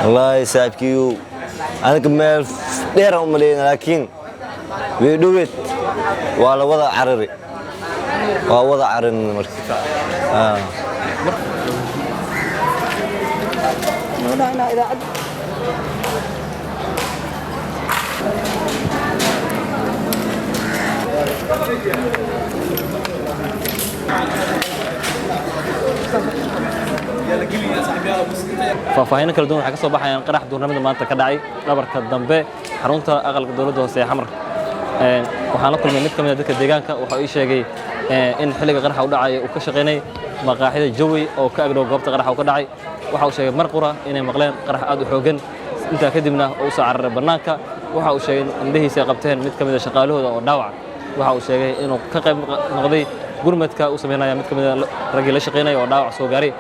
والله صاحبكيو أنا كمل دير أملينا لكن بيدوت ولا وضع عرري ووضع عرن مركز لا إذا faahfaahin kala duwan waxa ka soo baxayaan qarax duurnimada maanta ka dhacay dhabarka dambe xarunta aqalka dawladda hoose ee xamar waxaan la kulmay mid ka mid ah dadka deegaanka waxa uu sheegay in xilliga qaraxa u dhacay uu ka shaqeynay maqaaxida jawi oo ka agdhow goobta qaraxa uu ka dhacay waxa uu sheegay mar qura inay maqleen qarax aad u xoogan intaa kadibna uu soo cararay bannaanka waxa uu sheegay indhihiisa ay qabteen mid ka mid ah shaqaalahooda oo dhaawac waxa uu sheegay inuu ka qayb noqday gurmadka uu sameynaya mid ka mid ah raggii la shaqeynaya oo dhaawac soo gaaray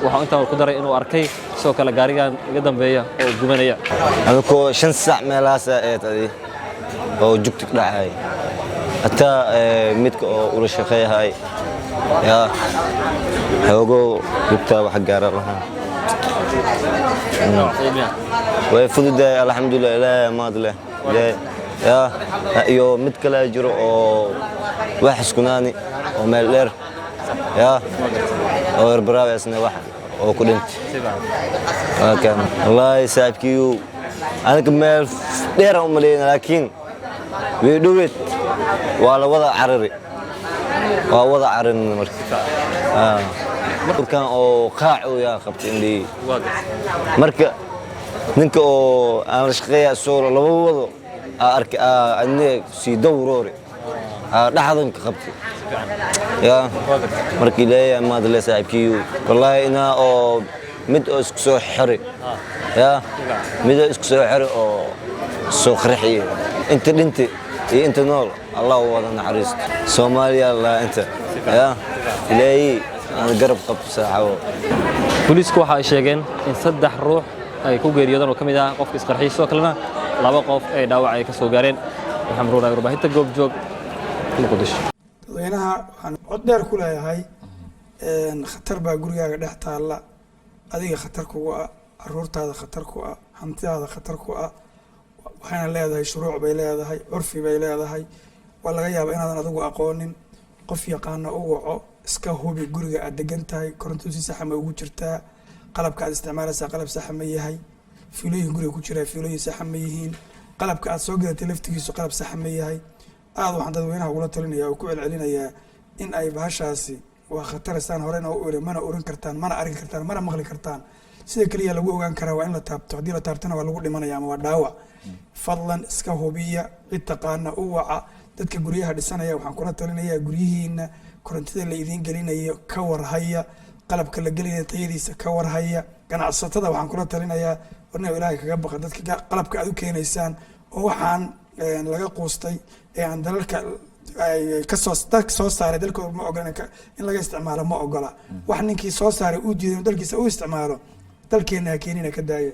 waxaa intaa ku daray inuu arkay sidoo kale gaarigan iga dambeeya oo gubanaya anako 5 saac meelahaas ay tahay oo jugtig dhacay hataa midka oo ula shaqeeyahay ya xogo jugta wax gaar ah way fududay alxamdulillah ilaahay maadle ya iyo mid kale jiro oo wax iskunaani oo meel dheer ya oo barbaaraasna wax oo ku dhintay kan wallahi saabkiyo anaga meel dheer u maleeyna laakiin way dhowed wala wada carari waa wada carin markan oo qaac oo yaa qabtay indii marka ninka oo aan shaqeeya soo laba wado arka anne si dowroori dhaxdan ka qabtay يا مركي ليه ما أدري سايبكيو والله إنا أو مد أسكسو حري يا مد أسكسو حري أو سخرحية أنت أنت نور الله وضعنا عريس سوماليا الله أنت يا ليه أنا قرب قب ساعة بوليسكو waxay sheegeen in 3 ruux ay ku geeriyoodeen oo kamid ah qofka isqarxiiso kalena 2 qof ay dhaawac ay ka soo gaareen waxaan ruuray warbaahinta goob joog Muqdisho dadweynaha waxaan cod dheer ku leeyahay khatar baa gurigaaga dhex taalla adiga khatar kugu ah caruurtaada khatar ku ah hantidaada khatar ku ah waxayna leedahay shuruuc bay leedahay curfi bay leedahay waa laga yaabaa inaadan adigu aqoonin qof yaqaana u waco iska hubi guriga aad degan tahay koronto si sax ma ugu jirtaa qalabka aad isticmaalaysaa qalab sax ma yahay fiilooyin guriga ku jira fiilooyin sax ma yihiin qalabka aad soo gadatay laftigiisu qalab sax ma yahay aad waxaan dadweynaha ugula talinayaa oo ku celcelinayaa in ay bahashaasi waa khatar istaan horena u iri mana oran kartaan mana arki kartaan mana maqli kartaan sida kaliya lagu ogaan karaa waa in la taabto haddii la taabtana waa lagu dhimanayaa ama waa dhaawac fadlan iska hubiya cid taqaana u waca dadka guryaha dhisanaya waxaan kula talinayaa guryihiina korontada la idiin gelinayo ka warhaya qalabka la gelinayo tayadiisa ka warhaya ganacsatada waxaan kula talinayaa warna ilaahay kaga baqa dadka qalabka aad u keenaysaan oo waxaan laga qoostay ee aan dalalka ka soo saaray dalkooda ma ogola in laga isticmaalo ma ogola wax ninkii soo saaray uu diiday dalkiisa uu isticmaalo dalkeena keenina ka daaya